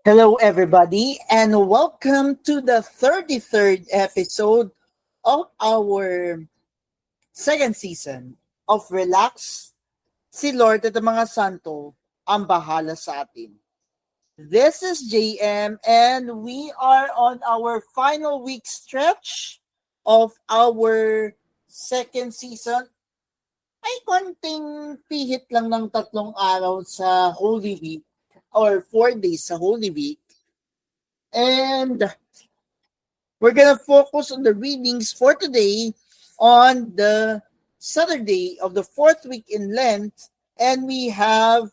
Hello, everybody, and welcome to the 33rd episode of our second season of Relax, si Lord at ang mga santo ang bahala sa atin. This is JM, and we are on our final week stretch of our second season. Ay konting pihit lang ng 3 araw sa Holy Week or 4 days sa Holy Week. And we're gonna focus on the readings for today on the Saturday of the fourth week in Lent, and we have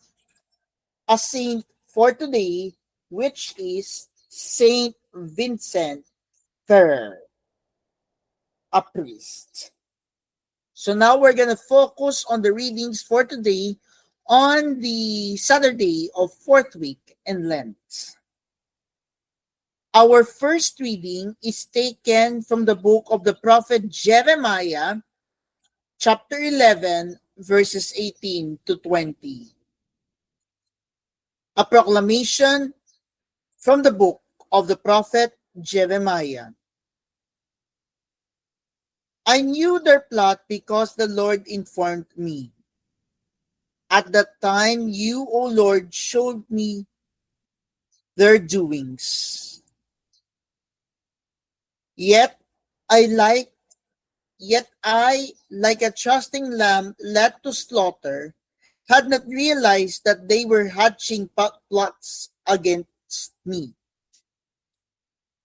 a saint for today, which is Saint Vincent Ferrer, a priest. So now we're gonna focus on the readings for today on the Saturday of fourth week in Lent. Our first reading is taken from the book of the prophet Jeremiah, chapter 11, verses 18 to 20. A proclamation from the book of the prophet Jeremiah. I knew their plot because the Lord informed me. At that time, you, O Lord, showed me their doings. Yet I like Yet I, like a trusting lamb led to slaughter, had not realized that they were hatching plots against me.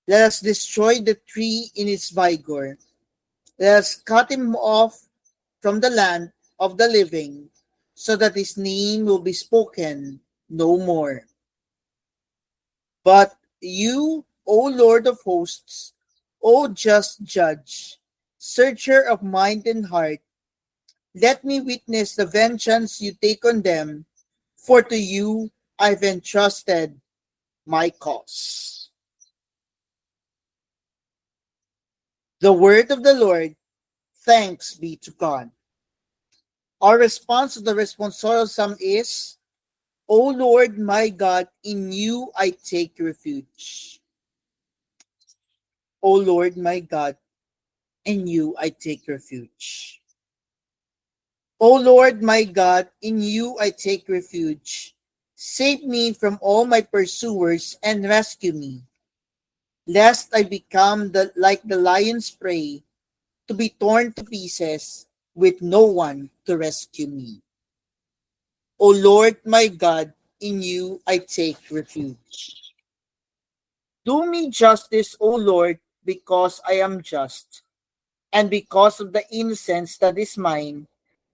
Let us destroy the tree in its vigor. Let us cut him off from the land of the living, so that his name will be spoken no more. But you, O Lord of hosts, O just judge, searcher of mind and heart, let me witness the vengeance you take on them, for to you I've entrusted my cause. The word of the Lord, thanks be to God. Our response to the responsorial psalm is, O Lord my God, in you I take refuge. O Lord my God, in you I take refuge. O Lord my God, in you I take refuge. Save me from all my pursuers and rescue me, lest I become like the lion's prey, to be torn to pieces with no one to rescue me. O Lord my God, in you I take refuge. Do me justice, O Lord, because I am just, and because of the innocence that is mine.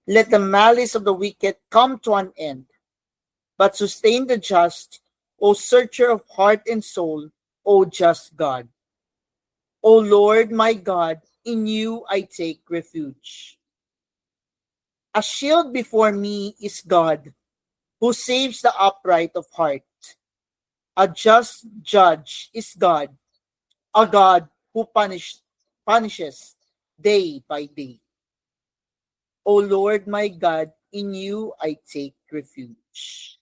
Let the malice of the wicked come to an end, but sustain the just, O searcher of heart and soul, O just God. O Lord my God, in you I take refuge. A shield before me is God, who saves the upright of heart. A just judge is God, a God who punishes day by day. O Lord my God, in you I take refuge.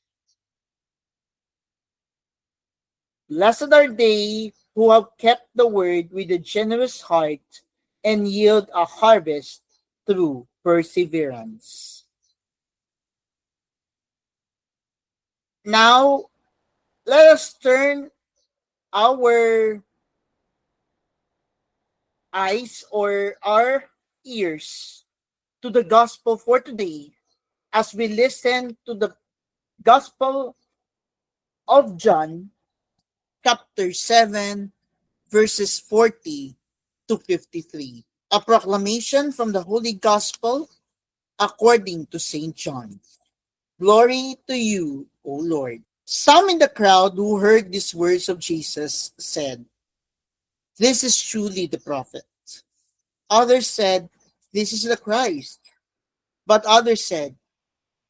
Blessed are they who have kept the word with a generous heart and yield a harvest through perseverance. Now, let us turn our eyes or our ears to the gospel for today as we listen to the gospel of John, chapter 7, verses 40 to 53. A proclamation from the Holy Gospel according to St. John. Glory to you, O Lord. Some in the crowd who heard these words of Jesus said, "This is truly the prophet." Others said, "This is the Christ." But others said,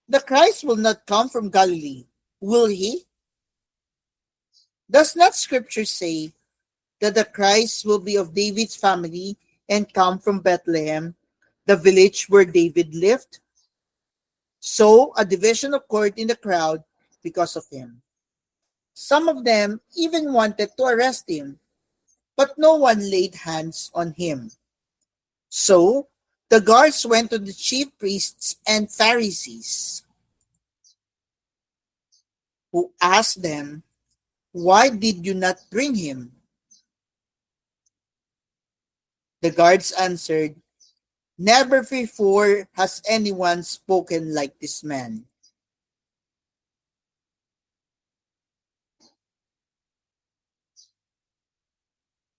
"The Christ will not come from Galilee, will he? Does not Scripture say that the Christ will be of David's family and come from Bethlehem, the village where David lived?" So a division occurred in the crowd because of him. Some of them even wanted to arrest him, but no one laid hands on him. So the guards went to the chief priests and Pharisees, who asked them, "Why did you not bring him?" The guards answered, "Never before has anyone spoken like this man."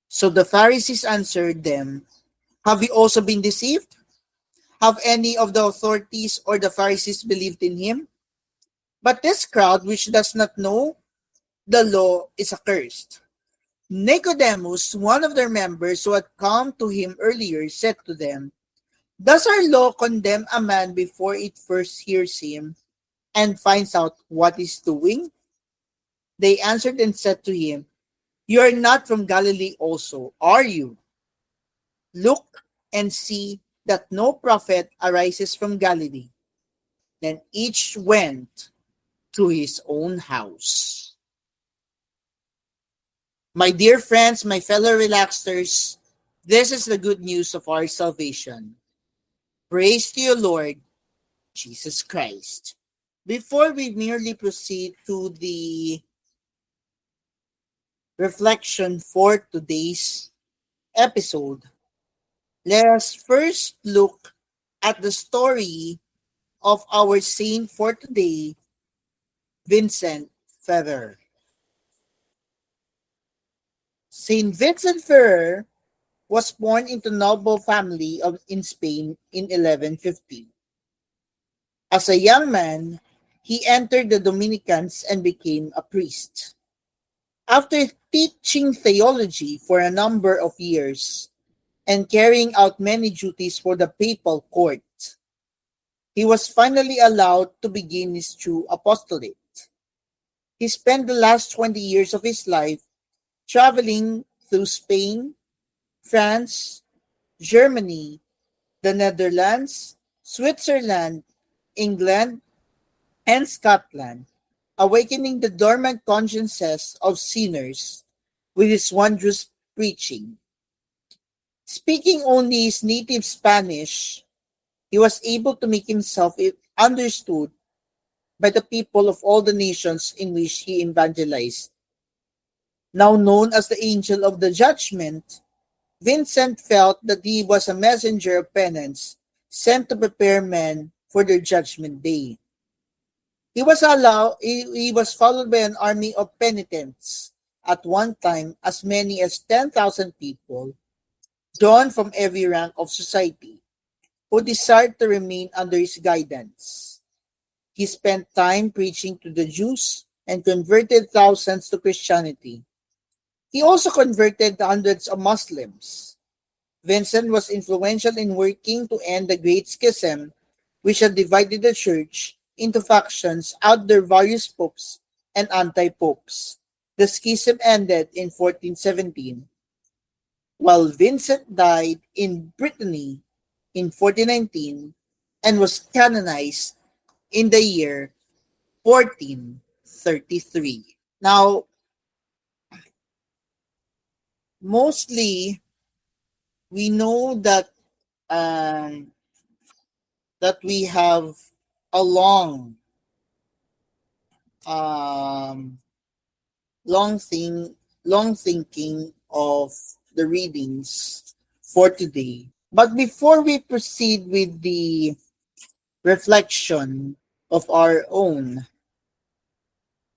So the Pharisees answered them, "Have you also been deceived? Have any of the authorities or the Pharisees believed in him? But this crowd, which does not know the law, is accursed." Nicodemus, one of their members who had come to him earlier, said to them, "Does our law condemn a man before it first hears him and finds out what he's doing?" They answered and said to him, "You are not from Galilee also, are you? Look and see that no prophet arises from Galilee." Then each went to his own house. My dear friends, my fellow relaxers, this is the good news of our salvation. Praise to you, Lord Jesus Christ. Before we merely proceed to the reflection for today's episode, let us first look at the story of our saint for today, Vincent Ferrer. Saint Vincent Ferrer was born into noble family in Spain in 1150. As a young man, he entered the Dominicans and became a priest. After teaching theology for a number of years and carrying out many duties for the papal court, he was finally allowed to begin his true apostolate. He spent the last 20 years of his life traveling through Spain, France, Germany, the Netherlands, Switzerland, England, and Scotland, awakening the dormant consciences of sinners with his wondrous preaching. Speaking only his native Spanish, he was able to make himself understood by the people of all the nations in which he evangelized. Now known as the Angel of the Judgment, Vincent felt that he was a messenger of penance sent to prepare men for their judgment day. He was followed by an army of penitents, at one time as many as 10,000 people, drawn from every rank of society, who desired to remain under his guidance. He spent time preaching to the Jews and converted thousands to Christianity. He also converted hundreds of Muslims. Vincent was influential in working to end the Great Schism, which had divided the church into factions under various popes and anti-popes. The schism ended in 1417, while Vincent died in Brittany in 1419 and was canonized in the year 1433. Now, mostly we know um, that we have a um, long thing long thinking of the readings for today. But before we proceed with the reflection of our own,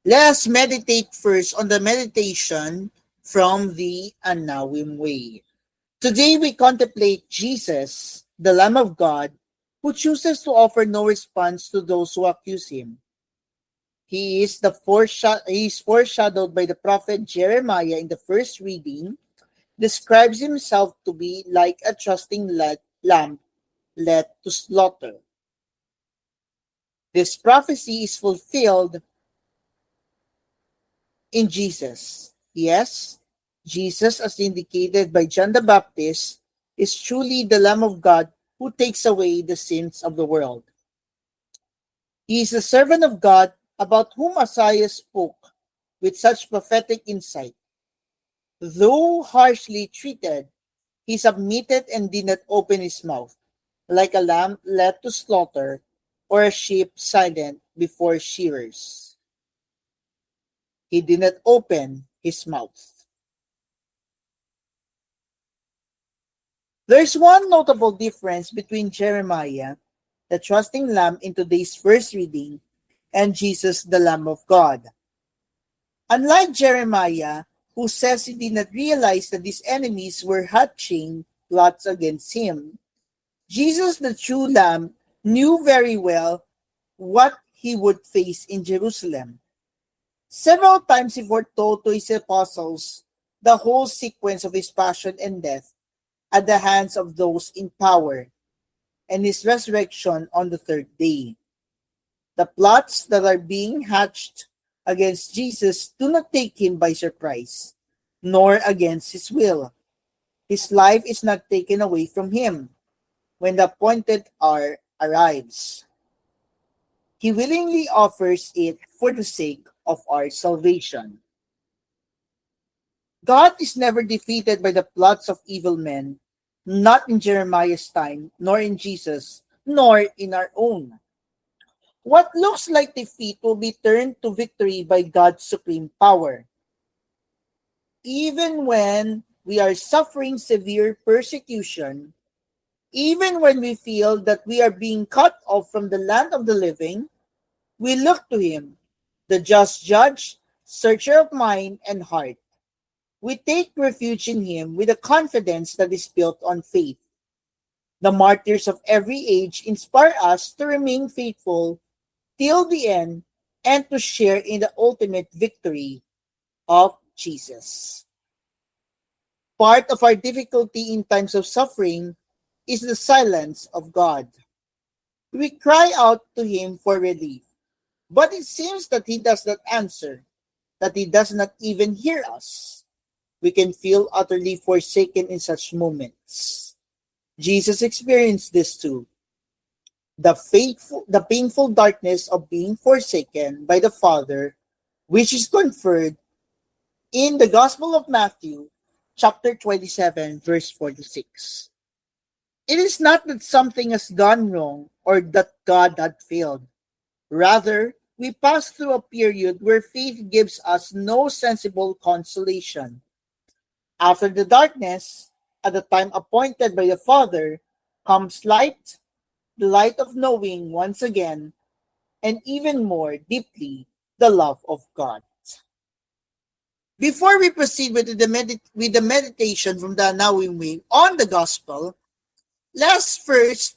let us meditate first on the meditation from the Anawim Way. Today we contemplate Jesus, the Lamb of God, who chooses to offer no response to those who accuse him. He is foreshadowed by the prophet Jeremiah in the first reading, describes himself to be like a trusting lamb led to slaughter. This prophecy is fulfilled in Jesus. Yes, Jesus, as indicated by John the Baptist, is truly the Lamb of God who takes away the sins of the world. He is the servant of God about whom Isaiah spoke. with such prophetic insight. Though harshly treated, he submitted and did not open his mouth, like a lamb led to slaughter or a sheep silent before shearers. He did not open his mouth. There's one notable difference between Jeremiah, the trusting lamb in today's first reading, and Jesus, the Lamb of God. Unlike Jeremiah, who says he did not realize that his enemies were hatching plots against him, Jesus, the true Lamb, knew very well what he would face in Jerusalem. Several times he foretold to his apostles the whole sequence of his passion and death at the hands of those in power, and his resurrection on the third day. The plots that are being hatched against Jesus do not take him by surprise, nor against his will. His life is not taken away from him when the appointed hour arrives. He willingly offers it for the sake of our salvation. God is never defeated by the plots of evil men, not in Jeremiah's time, nor in Jesus, nor in our own. What looks like defeat will be turned to victory by God's supreme power. Even when we are suffering severe persecution, even when we feel that we are being cut off from the land of the living, we look to Him, the just judge, searcher of mind and heart. We take refuge in Him with a confidence that is built on faith. The martyrs of every age inspire us to remain faithful till the end and to share in the ultimate victory of Jesus. Part of our difficulty in times of suffering is the silence of God. We cry out to Him for relief, but it seems that He does not answer, that He does not even hear us. We can feel utterly forsaken in such moments. Jesus experienced this too. The painful darkness of being forsaken by the Father, which is conferred in the Gospel of Matthew, chapter 27, verse 46. It is not that something has gone wrong or that God had failed. Rather, we pass through a period where faith gives us no sensible consolation. After the darkness, at the time appointed by the Father, comes light, the light of knowing once again, and even more deeply, the love of God. Before we proceed with the meditation from the Anawim on the Gospel, let's first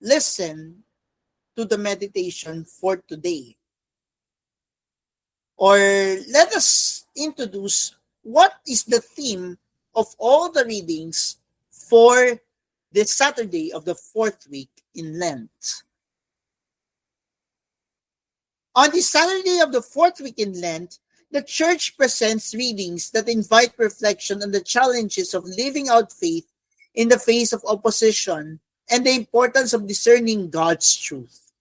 listen to the meditation for today. Or let us introduce what is the theme of all the readings for this Saturday of the fourth week in Lent. On the Saturday of the fourth week in Lent, the Church presents readings that invite reflection on the challenges of living out faith in the face of opposition and the importance of discerning God's truth.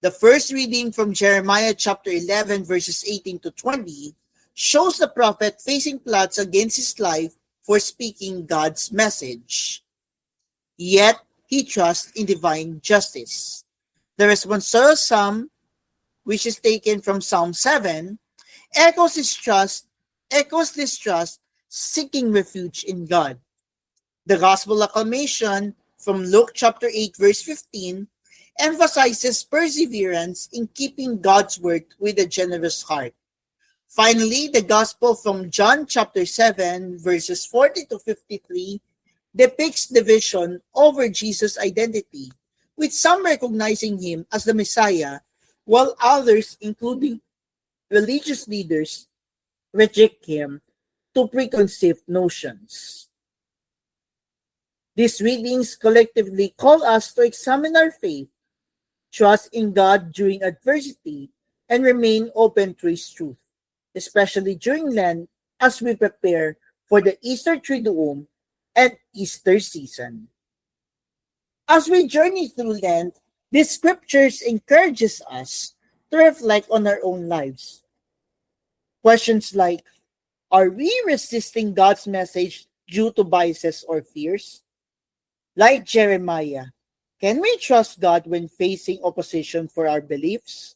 The first reading from Jeremiah chapter 11 verses 18 to 20 shows the prophet facing plots against his life for speaking God's message. Yet, he trusts in divine justice. The responsorial psalm, which is taken from Psalm 7, echoes this trust, seeking refuge in God. The Gospel acclamation from Luke chapter 8 verse 15 emphasizes perseverance in keeping God's word with a generous heart. Finally, the Gospel from John chapter 7 verses 40 to 53 depicts division over Jesus' identity, with some recognizing him as the Messiah, while others, including religious leaders, reject him to preconceived notions. These readings collectively call us to examine our faith, trust in God during adversity, and remain open to His truth, especially during Lent as we prepare for the Easter Triduum and Easter season. As we journey through Lent, these scriptures encourages us to reflect on our own lives. Questions like, are we resisting God's message due to biases or fears? Like Jeremiah, can we trust God when facing opposition for our beliefs?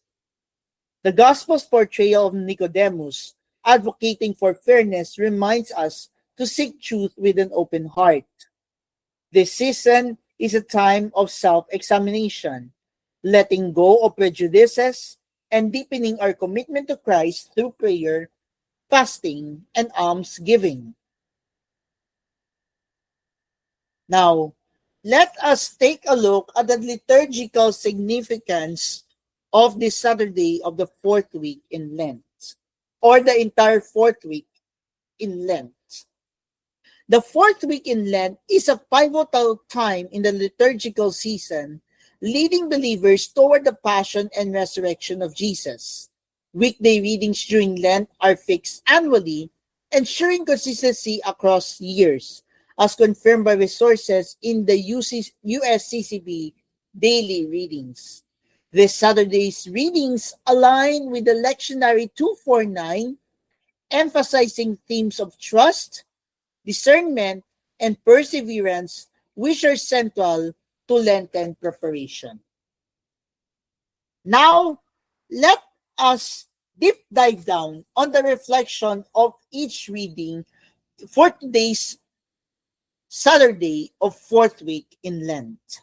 The Gospel's portrayal of Nicodemus, advocating for fairness, reminds us to seek truth with an open heart. This season is a time of self-examination, letting go of prejudices and deepening our commitment to Christ through prayer, fasting, and almsgiving. Now, let us take a look at the liturgical significance of this Saturday of the fourth week in Lent, or the entire fourth week in Lent. The fourth week in Lent is a pivotal time in the liturgical season, leading believers toward the passion and resurrection of Jesus. Weekday readings during Lent are fixed annually, ensuring consistency across years, as confirmed by resources in the USCCB daily readings. This Saturday's readings align with the lectionary 249, emphasizing themes of trust, discernment, and perseverance, which are central to Lenten preparation. Now, let us deep dive down on the reflection of each reading for today's Saturday of fourth week in Lent.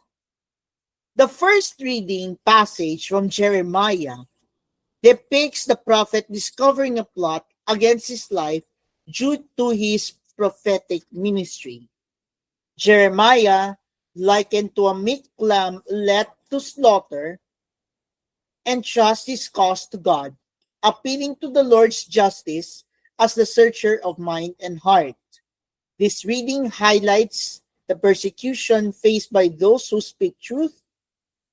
The first reading passage from Jeremiah depicts the prophet discovering a plot against his life due to his prophetic ministry. Jeremiah, likened to a meek lamb led to slaughter, entrusts his cause to God, appealing to the Lord's justice as the searcher of mind and heart. This reading highlights the persecution faced by those who speak truth,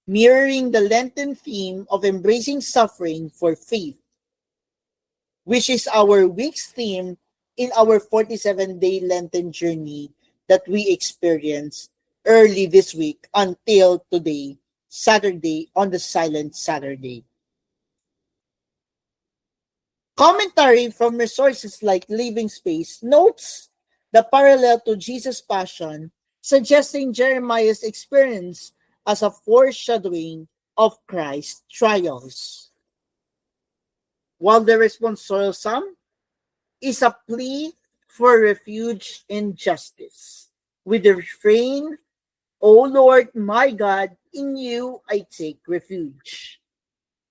mirroring the Lenten theme of embracing suffering for faith, which is our week's theme in our 47-day Lenten journey that we experienced early this week until today, Saturday, on the Silent Saturday. Commentary from resources like Living Space notes the parallel to Jesus' Passion, suggesting Jeremiah's experience as a foreshadowing of Christ's trials. While the responsorial is a plea for refuge in justice, with the refrain, O Lord my God, in you I take refuge.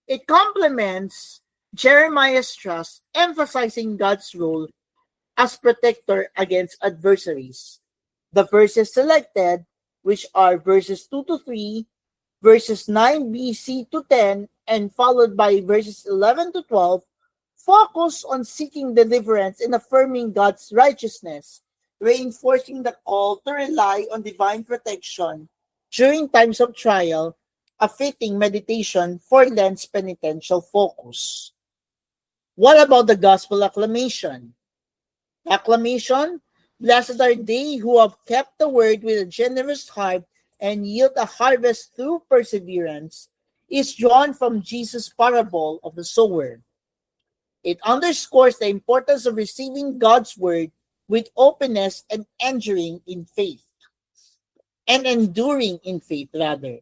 It complements Jeremiah's trust, emphasizing God's role as protector against adversaries. The verses selected, which are verses 2 to 3, verses 9b-c to 10, and followed by verses 11 to 12, focus on seeking deliverance and affirming God's righteousness, reinforcing the call to rely on divine protection during times of trial, a fitting meditation for Lent's penitential focus. What about the gospel acclamation? Acclamation, blessed are they who have kept the word with a generous heart and yield a harvest through perseverance, is drawn from Jesus' parable of the sower. It underscores the importance of receiving God's word with openness and enduring in faith rather.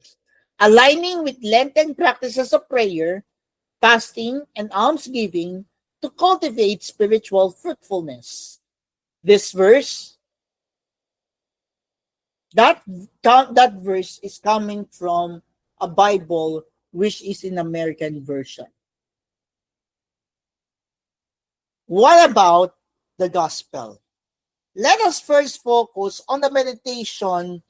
Aligning with Lenten practices of prayer, fasting, and almsgiving to cultivate spiritual fruitfulness. This verse, that verse is coming from a Bible which is in American version. What about the gospel? Let us first focus on the meditation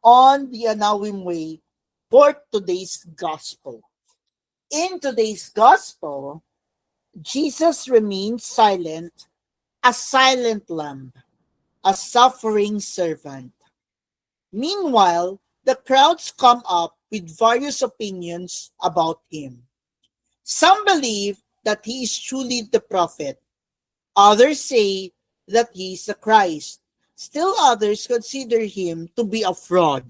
on the Anawim Way for today's gospel. In today's gospel, Jesus remains silent, a silent lamb, a suffering servant. Meanwhile, the crowds come up with various opinions about him. Some believe that he is truly the prophet. Others say that he is the Christ. Still others consider him to be a fraud.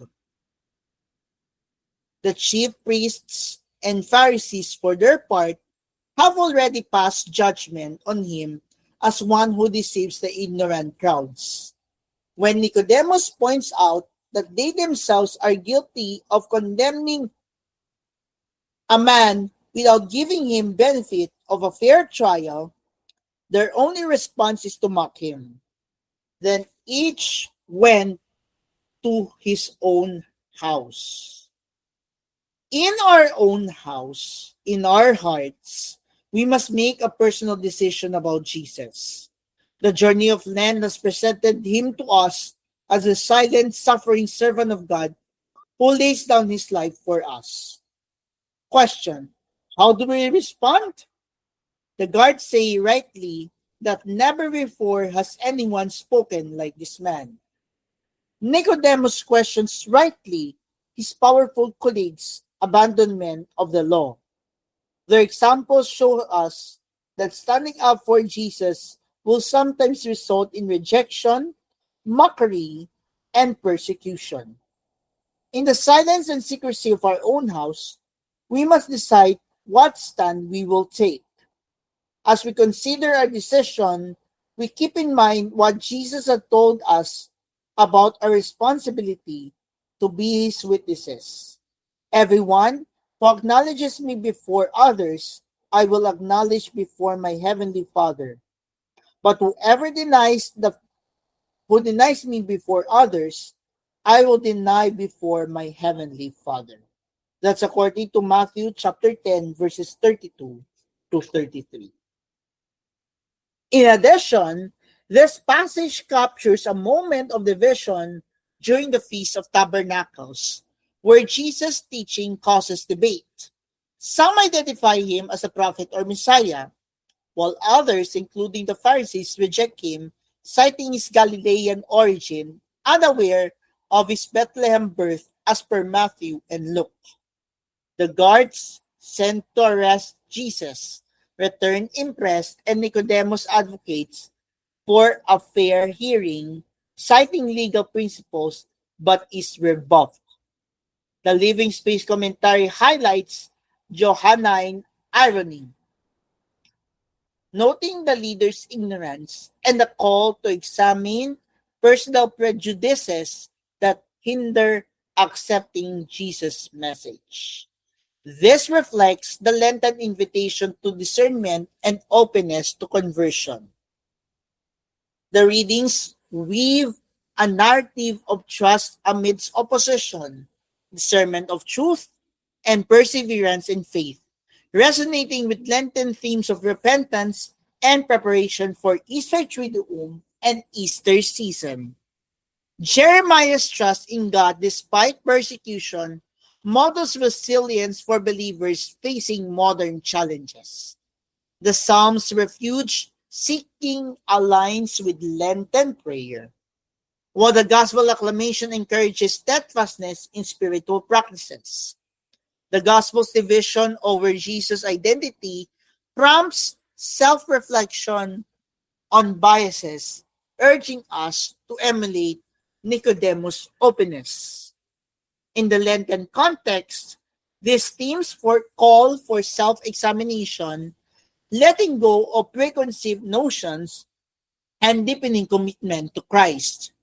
The chief priests and Pharisees, for their part, have already passed judgment on him as one who deceives the ignorant crowds. When Nicodemus points out that they themselves are guilty of condemning a man without giving him benefit of a fair trial, their only response is to mock him. Then each went to his own house. In our own house, in our hearts, we must make a personal decision about Jesus. The journey of Lent has presented him to us as a silent, suffering servant of God who lays down his life for us. Question: how do we respond? The guards say rightly that never before has anyone spoken like this man. Nicodemus questions rightly his powerful colleagues' abandonment of the law. Their examples show us that standing up for Jesus will sometimes result in rejection, mockery, and persecution. In the silence and secrecy of our own house, we must decide what stand we will take. As we consider our decision, we keep in mind what Jesus had told us about our responsibility to be his witnesses. Everyone who acknowledges me before others, I will acknowledge before my heavenly Father. But who denies me before others, I will deny before my heavenly Father. That's according to Matthew chapter 10, verses 32 to 33. In addition, this passage captures a moment of division during the Feast of Tabernacles, where Jesus' teaching causes debate. Some identify him as a prophet or Messiah, while others, including the Pharisees, reject him, citing his Galilean origin, unaware of his Bethlehem birth as per Matthew and Luke. The guards sent to arrest Jesus return impressed, and Nicodemus advocates for a fair hearing, citing legal principles, but is rebuffed. The Living Space commentary highlights Johannine irony, noting the leader's ignorance and the call to examine personal prejudices that hinder accepting Jesus' message. This reflects the Lenten invitation to discernment and openness to conversion. The readings weave a narrative of trust amidst opposition, discernment of truth, and perseverance in faith, resonating with Lenten themes of repentance and preparation for Easter Triduum and Easter season. Jeremiah's trust in God despite persecution models resilience for believers facing modern challenges. The Psalms' refuge seeking aligns with Lenten prayer, while the Gospel acclamation encourages steadfastness in spiritual practices. The Gospel's division over Jesus' identity prompts self-reflection on biases, urging us to emulate Nicodemus' openness. In the Lenten context, these themes call for self-examination, letting go of preconceived notions, and deepening commitment to Christ.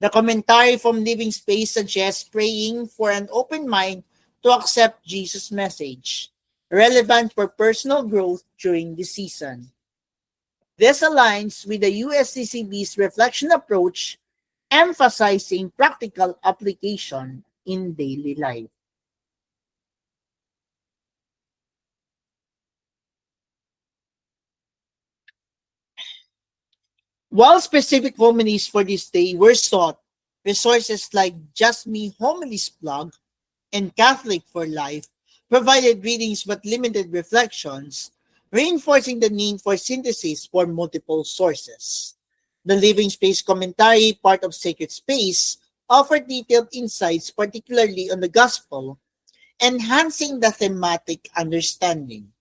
The commentary from Living Space suggests praying for an open mind to accept Jesus' message, relevant for personal growth during the season. This aligns with the USCCB's reflection approach, emphasizing practical application in daily life. While specific homilies for this day were sought, resources like Just Me Homilies blog and Catholic for Life provided readings but limited reflections, reinforcing the need for synthesis for multiple sources. The Living Space commentary, part of Sacred Space, offered detailed insights, particularly on the Gospel, enhancing the thematic understanding.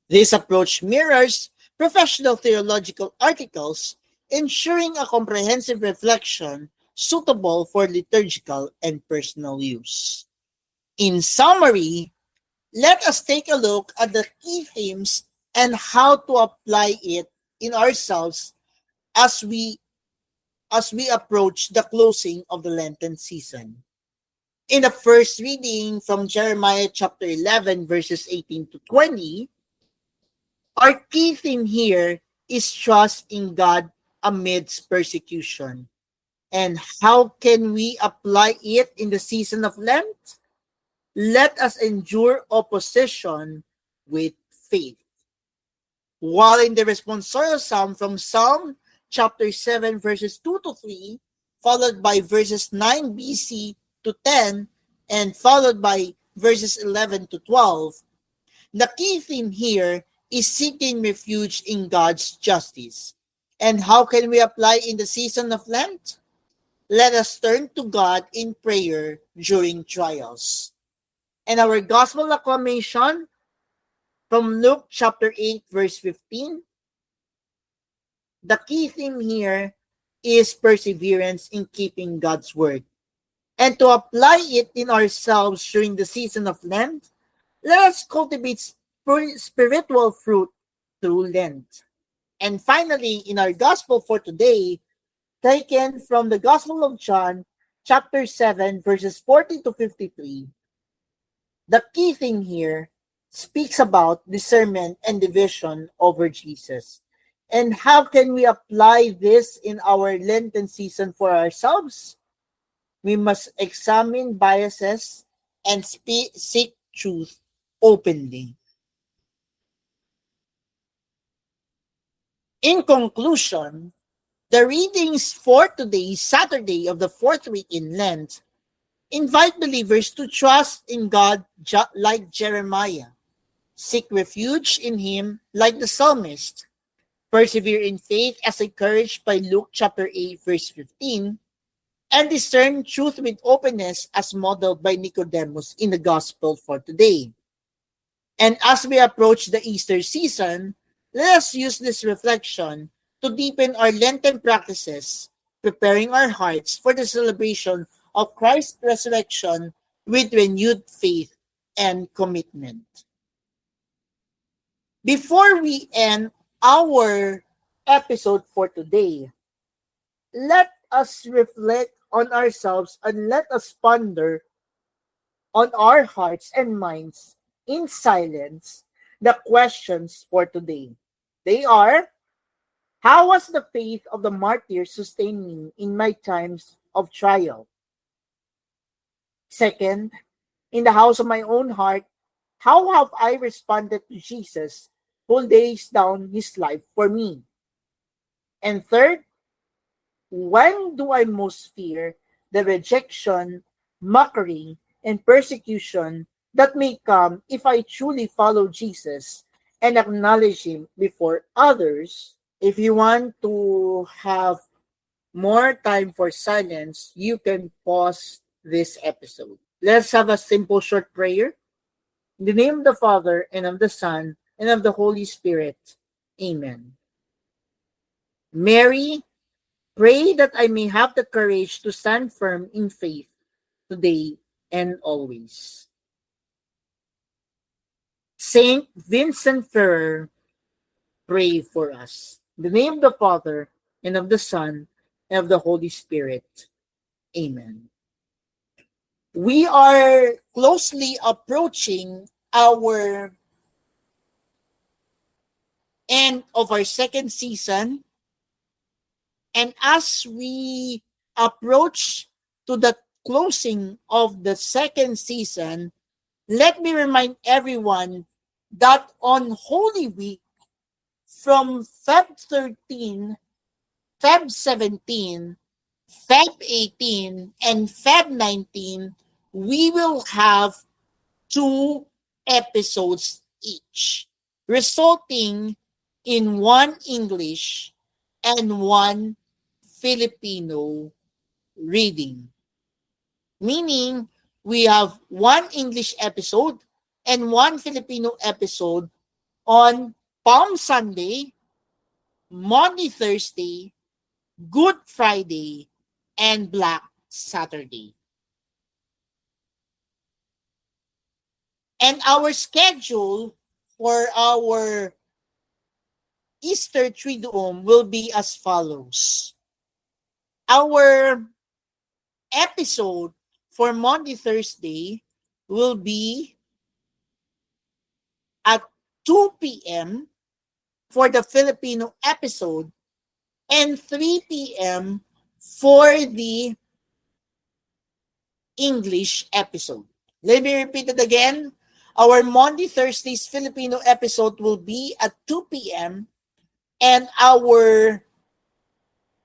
This approach mirrors professional theological articles, ensuring a comprehensive reflection suitable for liturgical and personal use. In summary, let us take a look at the key themes and how to apply it in ourselves as we approach the closing of the Lenten season. In the first reading from Jeremiah chapter 11 verses 18 to 20, our key theme here is trust in God amidst persecution. And how can we apply it in the season of Lent? Let us endure opposition with faith. While in the responsorial psalm from Psalm chapter 7 verses 2 to 3, followed by verses 9 BC to 10, and followed by verses 11 to 12, the key theme here is seeking refuge in God's justice. And how can we apply in the season of Lent? Let us turn to God in prayer during trials. And our gospel acclamation from Luke chapter 8 verse 15, the key theme here is perseverance in keeping God's word. And to apply it in ourselves during the season of Lent, let us cultivate spiritual fruit through Lent. And finally, in our gospel for today, taken from the Gospel of John, chapter 7, verses 40 to 53, the key thing here speaks about discernment and division over Jesus. And how can we apply this in our Lenten season for ourselves? We must examine biases and seek truth openly. In conclusion, the readings for today, Saturday of the fourth week in Lent, invite believers to trust in God like Jeremiah, seek refuge in Him like the psalmist, persevere in faith as encouraged by Luke chapter 8 verse 15, and discern truth with openness as modeled by Nicodemus in the gospel for today. And as we approach the Easter season, let us use this reflection to deepen our Lenten practices, preparing our hearts for the celebration of Christ's resurrection with renewed faith and commitment. Before we end our episode for today, let us reflect on ourselves and let us ponder on our hearts and minds in silence the questions for today. They are, how has the faith of the martyrs sustained me in my times of trial? Second, in the house of my own heart, how have I responded to Jesus who lays down his life for me? And third, when do I most fear the rejection, mockery, and persecution that may come if I truly follow Jesus and acknowledge him before others? If you want to have more time for silence, you can pause this episode. Let's have a simple short prayer. In the name of the Father, and of the Son, and of the Holy Spirit. Amen. Mary, pray that I may have the courage to stand firm in faith today and always. Saint Vincent Ferrer, pray for us. In the name of the Father, and of the Son, and of the Holy Spirit. Amen. We are closely approaching our end of our second season. And as we approach to the closing of the second season, let me remind everyone that on Holy Week from Feb 13, Feb 17, Feb 18, and Feb 19, we will have 2 episodes each, resulting in 1 English and 1 Filipino reading. Meaning, we have 1 English episode and 1 Filipino episode on Palm Sunday, Maundy Thursday, Good Friday, and Black Saturday. And our schedule for our Easter Triduum will be as follows. Our episode for Monday, Thursday will be at 2 p.m. for the Filipino episode and 3 p.m. for the English episode. Let me repeat it again. Our Monday, Thursdays Filipino episode will be at 2 p.m. and our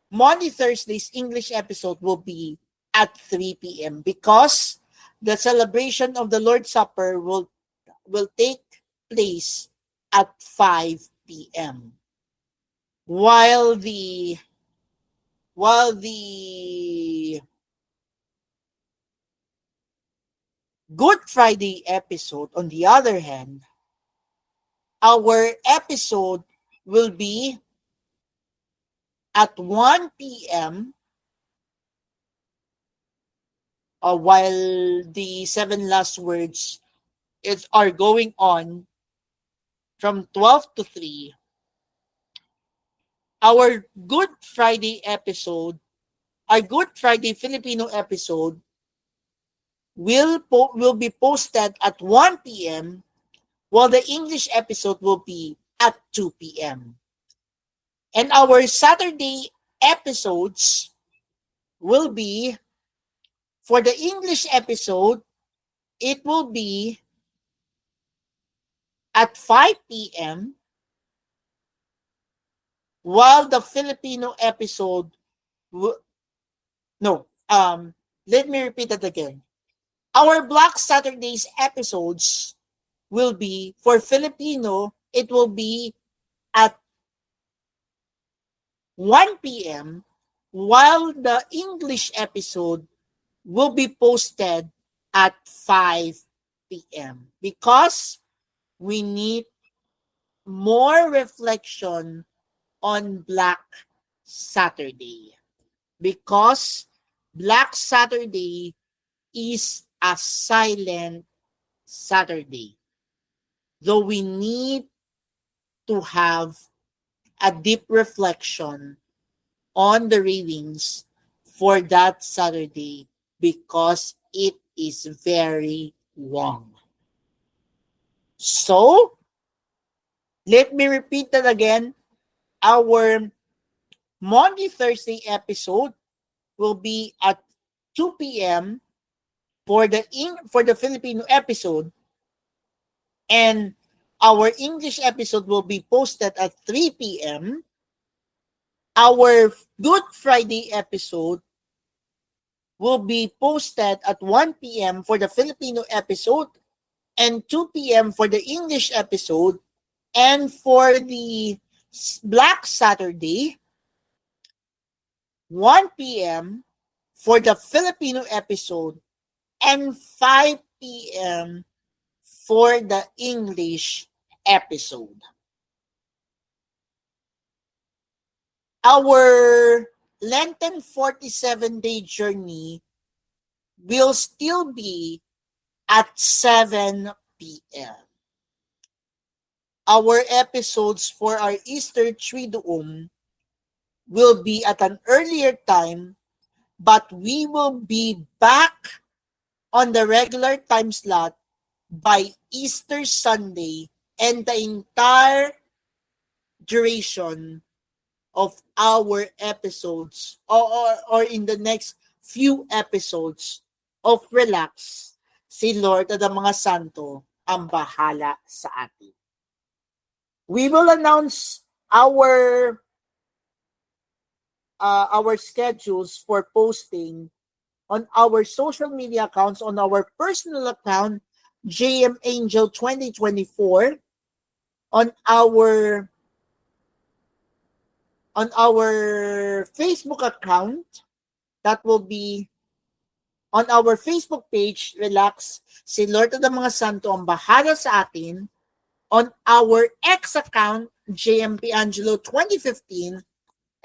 Monday, Thursdays English episode will be at 3 p.m. because the celebration of the Lord's Supper will take place at 5 p.m. While the Good Friday episode, on the other hand, our episode will be at 1 p.m. While the seven last words are going on from 12 to 3. Our Good Friday episode, our Good Friday Filipino episode will be posted at 1 p.m. while the English episode will be at 2 p.m. And our Saturday episodes will be, for the English episode, it will be at 5 p.m. while the Filipino episode no, let me repeat that again. Our Black Saturdays episodes will be, for Filipino, it will be at 1 p.m. while the English episode will be posted at 5 p.m. because we need more reflection on Black Saturday. Because Black Saturday is a silent Saturday. Though we need to have a deep reflection on the readings for that Saturday because it is very long. So, let me repeat that again. Our Monday, Thursday episode will be at 2 p.m. for the Filipino episode, and our English episode will be posted at 3 p.m. Our Good Friday episode will be posted at 1 p.m. for the Filipino episode and 2 p.m. for the English episode. And for the Black Saturday, 1 p.m. for the Filipino episode and 5 p.m. for the English episode. Our Lenten 47-day journey will still be at 7 p.m. Our episodes for our Easter Triduum will be at an earlier time, but we will be back on the regular time slot by Easter Sunday and the entire duration of our episodes or in the next few episodes of Relax, si Lord at ang mga santo ang bahala sa atin. We will announce our schedules for posting on our social media accounts, on our personal account, JM Angel 2024, on our Facebook account, that will be on our Facebook page, Relax, si Lord at ang mga santo ang bahala sa atin, on our X account, JMP Angelo 2015,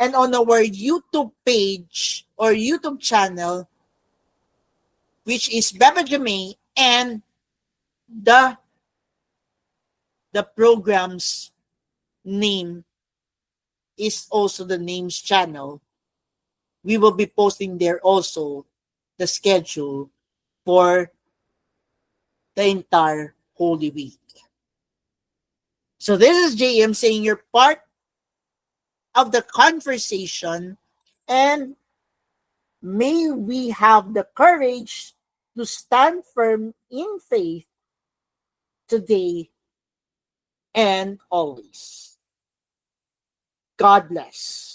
and on our YouTube page or YouTube channel, which is Beba Jamay, and the program's name is also the name's channel, we will be posting there also the schedule for the entire Holy Week. So this is JM saying you're part of the conversation, and may we have the courage to stand firm in faith today and always. God bless.